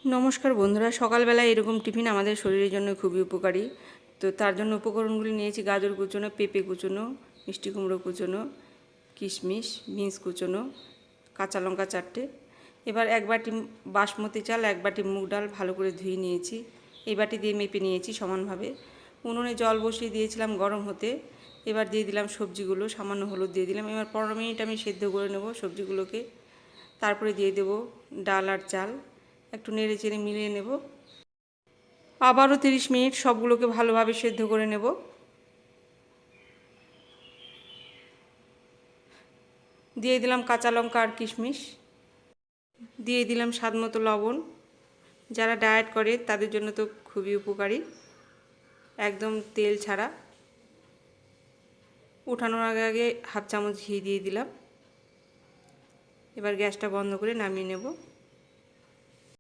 নমস্কার বন্ধুরা, সকালবেলা এরকম টিফিন আমাদের শরীরের জন্য খুবই উপকারী। তো তার জন্য উপকরণগুলি নিয়েছি: গাজর কুচোনো, পেঁপে কুচোনো, মিষ্টি কুমড়ো কুচোনো, কিশমিশ, বিনস কুচোনো, কাঁচা লঙ্কা 4টে। এবার 1 বাটি বাসমতি চাল, 1 বাটি মুগ ডাল ভালো করে ধুয়ে নিয়েছি। এই বাটি দিয়ে মেপে নিয়েছি সমানভাবে। উনুনে জল বসিয়ে দিয়েছিলাম গরম হতে। এবার দিয়ে দিলাম সবজিগুলো, সামান্য হলুদ দিয়ে দিলাম। এবার 15 মিনিট আমি সেদ্ধ করে নেব সবজিগুলোকে। তারপরে দিয়ে দেব ডাল আর চাল, একটু নেড়ে চেড়ে মিলিয়ে নেব। আবারও 30 মিনিট সবগুলোকে ভালোভাবে সেদ্ধ করে নেব। দিয়ে দিলাম কাঁচা লঙ্কা আর কিশমিশ, দিয়ে দিলাম স্বাদ মতো লবণ। যারা ডায়েট করে তাদের জন্য তো খুবই উপকারী, একদম তেল ছাড়া। ওঠানোর আগে আগে হাফ চামচ ঘি দিয়ে দিলাম। এবার গ্যাসটা বন্ধ করে নামিয়ে নেব।